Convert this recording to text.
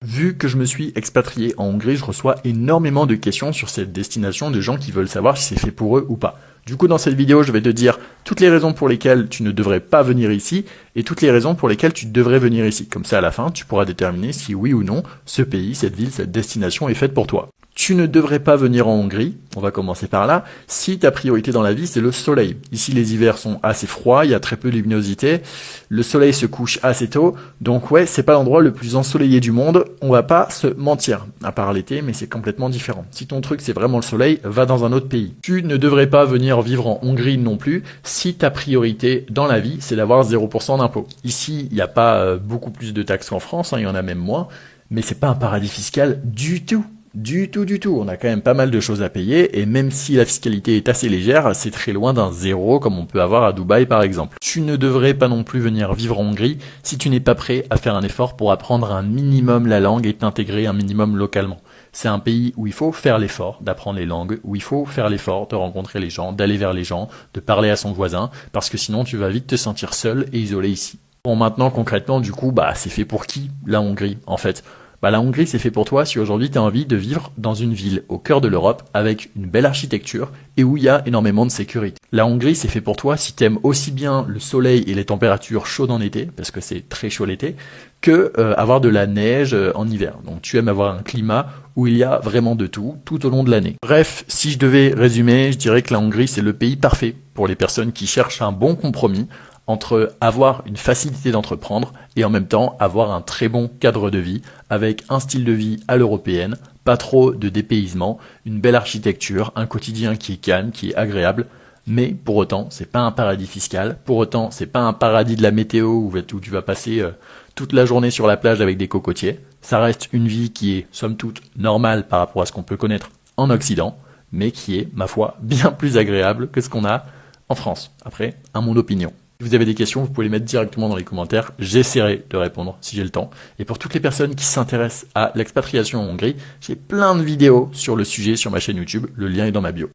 Vu que je me suis expatrié en Hongrie, je reçois énormément de questions sur cette destination de gens qui veulent savoir si c'est fait pour eux ou pas. Du coup, dans cette vidéo, je vais te dire toutes les raisons pour lesquelles tu ne devrais pas venir ici et toutes les raisons pour lesquelles tu devrais venir ici. Comme ça, à la fin, tu pourras déterminer si oui ou non, ce pays, cette ville, cette destination est faite pour toi. Tu ne devrais pas venir en Hongrie, on va commencer par là, si ta priorité dans la vie c'est le soleil. Ici les hivers sont assez froids, il y a très peu de luminosité, le soleil se couche assez tôt, donc ouais, c'est pas l'endroit le plus ensoleillé du monde, on va pas se mentir, à part l'été, mais c'est complètement différent. Si ton truc c'est vraiment le soleil, va dans un autre pays. Tu ne devrais pas venir vivre en Hongrie non plus, si ta priorité dans la vie c'est d'avoir 0% d'impôts. Ici, il n'y a pas beaucoup plus de taxes qu'en France, il y en a même moins, mais c'est pas un paradis fiscal du tout. Du tout. On a quand même pas mal de choses à payer et même si la fiscalité est assez légère, c'est très loin d'un zéro comme on peut avoir à Dubaï par exemple. Tu ne devrais pas non plus venir vivre en Hongrie si tu n'es pas prêt à faire un effort pour apprendre un minimum la langue et t'intégrer un minimum localement. C'est un pays où il faut faire l'effort d'apprendre les langues, où il faut faire l'effort de rencontrer les gens, d'aller vers les gens, de parler à son voisin, parce que sinon tu vas vite te sentir seul et isolé ici. Bon, maintenant concrètement du coup, c'est fait pour qui la Hongrie en fait? La Hongrie, c'est fait pour toi si aujourd'hui tu as envie de vivre dans une ville au cœur de l'Europe avec une belle architecture et où il y a énormément de sécurité. La Hongrie, c'est fait pour toi si tu aimes aussi bien le soleil et les températures chaudes en été, parce que c'est très chaud l'été, que avoir de la neige en hiver. Donc tu aimes avoir un climat où il y a vraiment de tout au long de l'année. Bref, si je devais résumer, je dirais que la Hongrie, c'est le pays parfait pour les personnes qui cherchent un bon compromis entre avoir une facilité d'entreprendre et en même temps avoir un très bon cadre de vie avec un style de vie à l'européenne, pas trop de dépaysement, une belle architecture, un quotidien qui est calme, qui est agréable, mais pour autant, c'est pas un paradis fiscal, pour autant, c'est pas un paradis de la météo où tu vas passer toute la journée sur la plage avec des cocotiers. Ça reste une vie qui est, somme toute, normale par rapport à ce qu'on peut connaître en Occident, mais qui est, ma foi, bien plus agréable que ce qu'on a en France. Après, à mon opinion. Si vous avez des questions, vous pouvez les mettre directement dans les commentaires. J'essaierai de répondre si j'ai le temps. Et pour toutes les personnes qui s'intéressent à l'expatriation en Hongrie, j'ai plein de vidéos sur le sujet sur ma chaîne YouTube. Le lien est dans ma bio.